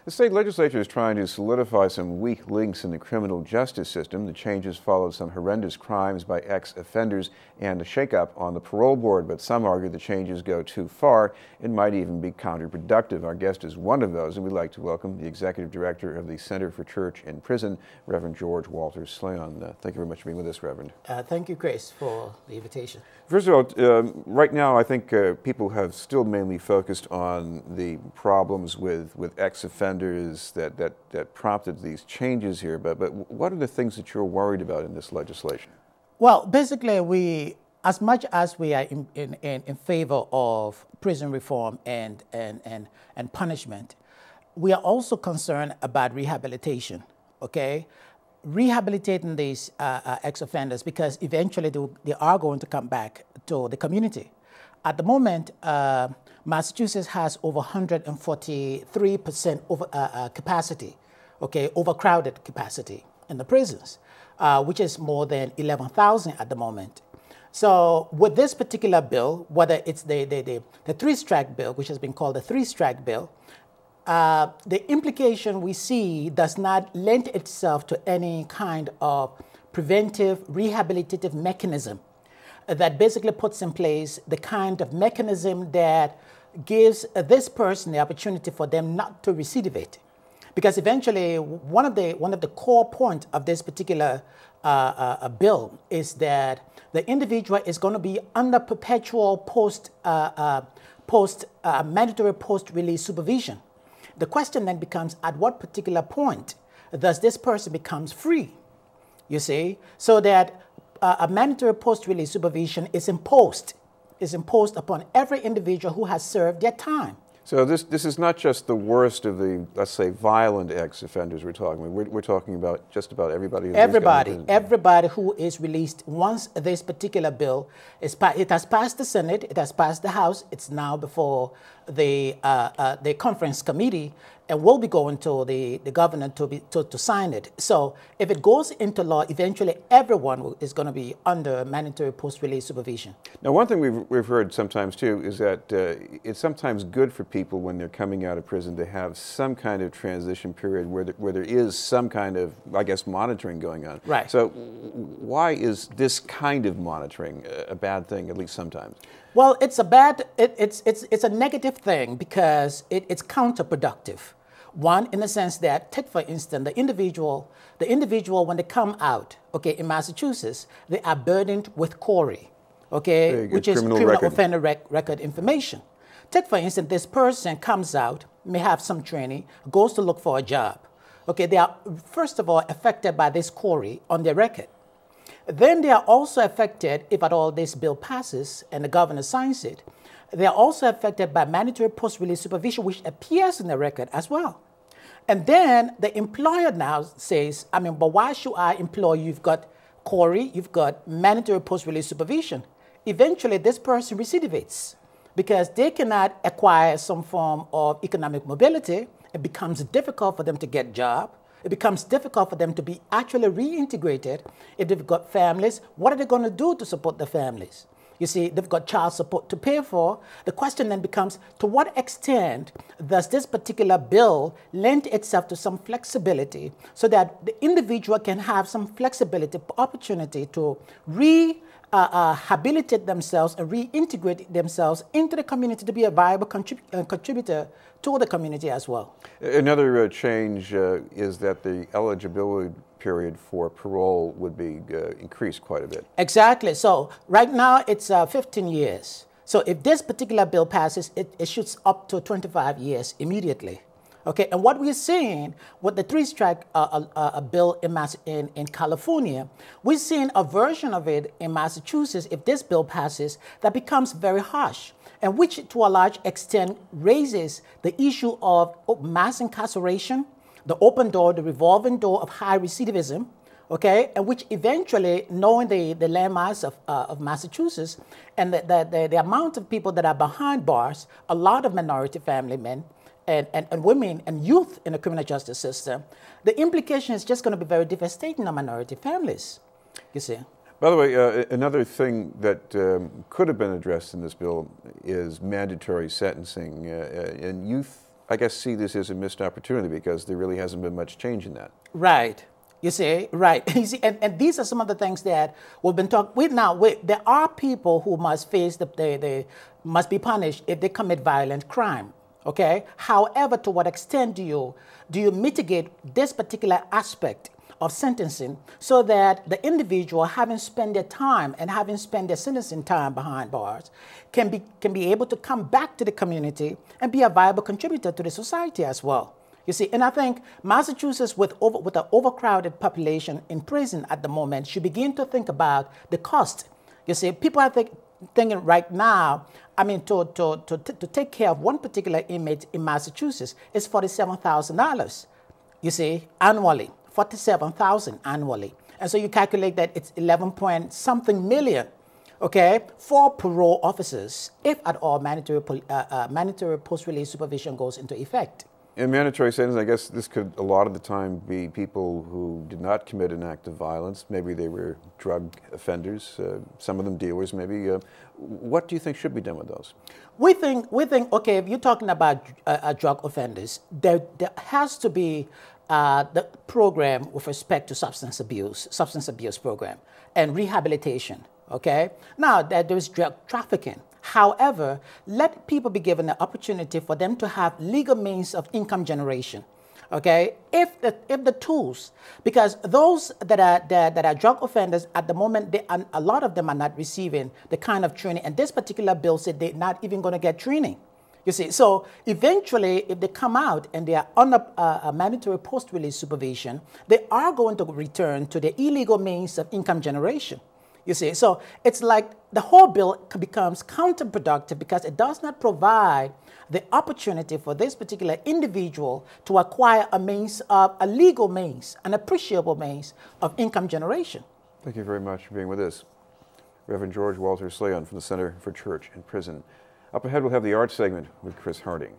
The state legislature is trying to solidify some weak links in the criminal justice system. The changes followed some horrendous crimes by ex-offenders and a shakeup on the parole board, but some argue the changes go too far and might even be counterproductive. Our guest is one of those, and we'd like to welcome the executive director of the Center for Church and Prison, Reverend George Walters-Sleyon. Thank you very much for being with us, Reverend. Thank you, Chris, for the invitation. First of all, right now I think people have still mainly focused on the problems with ex-offenders that prompted these changes here, but what are the things that you're worried about in this legislation? Well, basically, as much as we are in favor of prison reform and punishment, we are also concerned about rehabilitation, okay? Rehabilitating these ex-offenders, because eventually they are going to come back to the community. At the moment, Massachusetts has over 143% over capacity, okay, overcrowded capacity in the prisons, which is more than 11,000 at the moment. So with this particular bill, whether it's the three-strike bill, which has been called the three-strike bill, the implication we see does not lend itself to any kind of preventive rehabilitative mechanism that basically puts in place the kind of mechanism that gives this person the opportunity for them not to recidivate. Because eventually, one of the core points of this particular bill is that the individual is going to be under perpetual mandatory post-release supervision. The question then becomes, at what particular point does this person become free? You see, so that a mandatory post-release supervision is imposed upon every individual who has served their time. So this is not just the worst of the, let's say, violent ex-offenders we're talking about. We're talking about just about everybody. Everybody who is released once this particular bill it has passed the Senate, it has passed the House, it's now before the conference committee, and will be going to the governor to sign it. So if it goes into law, eventually everyone is going to be under mandatory post-release supervision. Now, one thing we've heard sometimes too is that it's sometimes good for people when they're coming out of prison to have some kind of transition period where there is some kind of, I guess, monitoring going on. Right. So why is this kind of monitoring a bad thing, at least sometimes? Well, it's a negative thing because it's counterproductive. One, in the sense that, take for instance, the individual when they come out, okay, in Massachusetts, they are burdened with CORI, okay, which is criminal offender record information. Take for instance, this person comes out, may have some training, goes to look for a job. Okay, they are first of all affected by this CORI on their record. Then they are also affected, if at all this bill passes and the governor signs it, they are also affected by mandatory post-release supervision, which appears in the record as well. And then the employer now says, but why should I employ you? You've got CORI, you've got mandatory post-release supervision. Eventually, this person recidivates because they cannot acquire some form of economic mobility. It becomes difficult for them to get a job. It becomes difficult for them to be actually reintegrated. If they've got families, what are they going to do to support their families? You see, they've got child support to pay for. The question then becomes, to what extent does this particular bill lend itself to some flexibility so that the individual can have some flexibility, opportunity to rehabilitate themselves and reintegrate themselves into the community to be a viable contributor to the community as well? Another change is that the eligibility period for parole would be increased quite a bit. Exactly. So right now it's 15 years. So if this particular bill passes, it shoots up to 25 years immediately. Okay, and what we're seeing with the three-strike bill in California, we're seeing a version of it in Massachusetts, if this bill passes, that becomes very harsh, and which to a large extent raises the issue of mass incarceration, the open door, the revolving door of high recidivism, okay, and which eventually, knowing the landmass of Massachusetts and the amount of people that are behind bars, a lot of minority family men and women and youth in the criminal justice system, the implication is just going to be very devastating on minority families, you see. By the way, another thing that could have been addressed in this bill is mandatory sentencing. In youth I guess, see this as a missed opportunity because there really hasn't been much change in that. Right. You see, right. You see, and these are some of the things that we've been talking with now. There are people who must face, they must be punished if they commit violent crime. Okay. However, to what extent do you mitigate this particular aspect of sentencing so that the individual, having spent their time and having spent their sentencing time behind bars, can be able to come back to the community and be a viable contributor to the society as well. You see, and I think Massachusetts, with an overcrowded population in prison at the moment, should begin to think about the cost. You see, people are thinking right now, I mean, to take care of one particular inmate in Massachusetts is $47,000, you see, annually. 47,000 annually. And so you calculate that it's 11 point something million, okay, for parole officers, if at all mandatory post-release supervision goes into effect. In mandatory sentencing, I guess this could a lot of the time be people who did not commit an act of violence. Maybe they were drug offenders, some of them dealers maybe. What do you think should be done with those? We think, okay, if you're talking about drug offenders, there has to be the program with respect to substance abuse program and rehabilitation, okay? Now, there is drug trafficking. However, let people be given the opportunity for them to have legal means of income generation, okay? If the tools, because those that are drug offenders at the moment, a lot of them are not receiving the kind of training, and this particular bill said they're not even going to get training. You see, so eventually, if they come out and they are under a mandatory post-release supervision, they are going to return to the illegal means of income generation. You see, so it's like the whole bill becomes counterproductive because it does not provide the opportunity for this particular individual to acquire a legal means, an appreciable means of income generation. Thank you very much for being with us. Reverend George Walters-Sleyon from the Center for Church and Prison. Up ahead, we'll have the arts segment with Chris Harding.